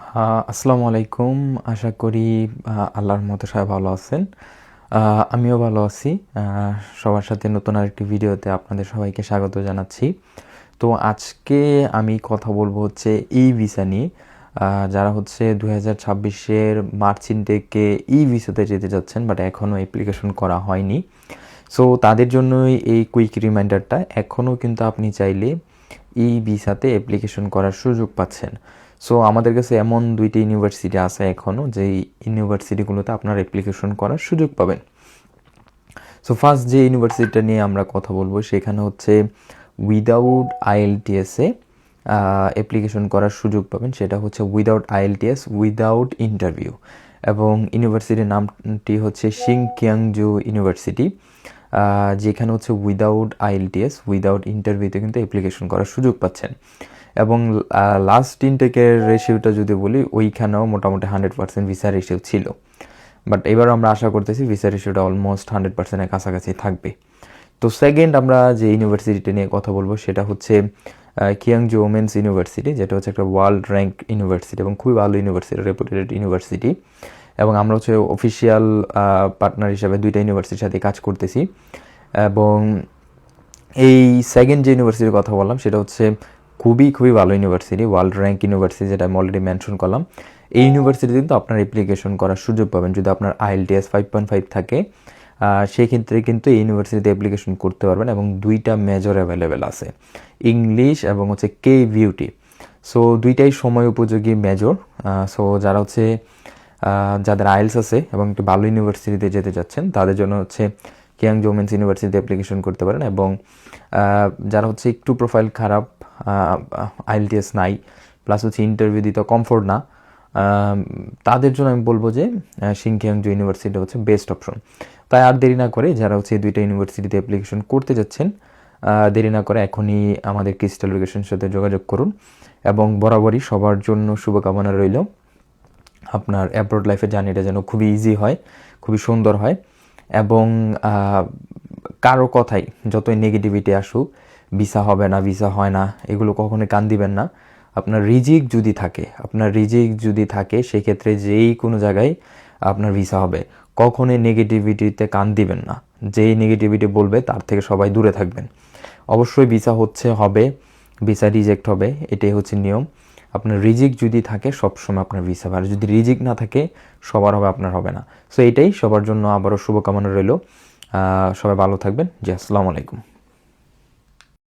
আসসালামু আলাইকুম। আশা করি আল্লাহর মতো সবাই ভালো আছেন। আমিও ভালো আছি। সবার সাথে নতুন আরেকটি ভিডিওতে আপনাদের সবাইকে স্বাগত জানাচ্ছি। তো আজকে আমি কথা বলবো হচ্ছে ই ভিসা নিয়ে। যারা হচ্ছে 2026-এর মার্চ ইনটেকে ই ভিসাতে যেতে যাচ্ছেন বাট এখনও অ্যাপ্লিকেশন করা হয়নি। সো তাদের জন্যই এই কুইক রিমাইন্ডারটা। এখনও কিন্তু আপনি চাইলে ই ভিসাতে অ্যাপ্লিকেশন করার সুযোগ পাচ্ছেন। সো আমাদের কাছে এমন 2টি ইউনিভার্সিটি আছে এখনও, যেই ইউনিভার্সিটিগুলোতে আপনার অ্যাপ্লিকেশন করার সুযোগ পাবেন। সো ফার্স্ট যে ইউনিভার্সিটিটা নিয়ে আমরা কথা বলবো সেখানে হচ্ছে উইদাউট আইএলটিএসে অ্যাপ্লিকেশন করার সুযোগ পাবেন। সেটা হচ্ছে উইদাউট আইএলটিএস, উইদাউট ইন্টারভিউ, এবং ইউনিভার্সিটির নামটি হচ্ছে সিংকিয়াংজু ইউনিভার্সিটি, যেখানে হচ্ছে উইদাউট আইএলটিএস, উইদাউট ইন্টারভিউতে কিন্তু অ্যাপ্লিকেশন করার সুযোগ পাচ্ছেন। এবং লাস্ট ইনটেকের রেশিওটা যদি বলি, ওইখানেও মোটামুটি 100% ভিসা রেশিও ছিল। বাট এবার আমরা আশা করতেছি ভিসা রেশিওটা অলমোস্ট 100%-এর কাছাকাছি থাকবে। তো সেকেন্ড আমরা যে ইউনিভার্সিটিটা নিয়ে কথা বলবো সেটা হচ্ছে কিয়াংজু ওমেন্স ইউনিভার্সিটি, যেটা হচ্ছে একটা ওয়ার্ল্ড র্যাঙ্ক ইউনিভার্সিটি এবং খুবই ভালো ইউনিভার্সিটি, রেপুটেড ইউনিভার্সিটি। এবং আমরা হচ্ছে অফিসিয়াল পার্টনার হিসাবে 2টা ইউনিভার্সিটির সাথে কাজ করতেছি। এবং এই সেকেন্ড যে ইউনিভার্সিটির কথা বললাম সেটা হচ্ছে খুবই ভালো ইউনিভার্সিটি, ওয়ার্ল্ড র্যাঙ্ক ইউনিভার্সিটি, যেটা আমি অলরেডি মেনশন করলাম। এই ইউনিভার্সিটিতে কিন্তু আপনার অ্যাপ্লিকেশন করার সুযোগ পাবেন যদি আপনার আইএলটিএস 5.5 থাকে। সেই ক্ষেত্রে কিন্তু এই ইউনিভার্সিটিতে অ্যাপ্লিকেশন করতে পারবেন। এবং 2টা মেজর অ্যাভেলেবেল আছে, ইংলিশ এবং হচ্ছে কে বিউটি। সো 2টাই সময় উপযোগী মেজর। সো যারা হচ্ছে যাদের আইএলস আছে এবং একটু ভালো ইউনিভার্সিটিতে যেতে চাচ্ছেন তাদের জন্য হচ্ছে কিয়াংজু ওমেন্স ইউনিভার্সিটিতে অ্যাপ্লিকেশন করতে পারেন। এবং যারা হচ্ছে একটু প্রোফাইল খারাপ, আইএলটিএস নাই, প্লাস হচ্ছে ইন্টারভিউ দিতে কমফোর্ট না, তাদের জন্য আমি বলবো যে সিংকিয়াংজু ইউনিভার্সিটি হচ্ছে বেস্ট অপশন। তাই আর দেরি না করে যারা হচ্ছে এই 2টা ইউনিভার্সিটিতে অ্যাপ্লিকেশন করতে যাচ্ছেন, দেরি না করে এখনই আমাদের ক্রিস্টাল এডুকেশনের সাথে যোগাযোগ করুন। এবং বরাবরই সবার জন্য শুভকামনা রইল। আপনার অ্যাব্রড লাইফের জার্নিটা যেন খুবই ইজি হয়, খুবই সুন্দর হয়। এবং কারো কথাই যতই নেগেটিভিটি আসুক, ভিসা হবে না, ভিসা হয় না, এগুলো কখনোই কান দিবেন না। আপনার রিজিক যদি থাকে সেক্ষেত্রে যেই কোনো জায়গায় আপনার ভিসা হবে। কখনোই নেগেটিভিটিতে কান দিবেন না। যেই নেগেটিভিটি বলবে তার থেকে সবাই দূরে থাকবেন। অবশ্যই ভিসা হবে, ভিসা রিজেক্ট হবে, এটাই হচ্ছে নিয়ম। আপনার রিজিক যদি থাকে সবসময় আপনার ভিসা হবে, আর যদি রিজিক না থাকে সবার হবে, আপনার হবে না। সো এটাই সবার জন্য আবারও শুভকামনা রইল। সবাই ভালো থাকবেন। জি, আসসালামু আলাইকুম।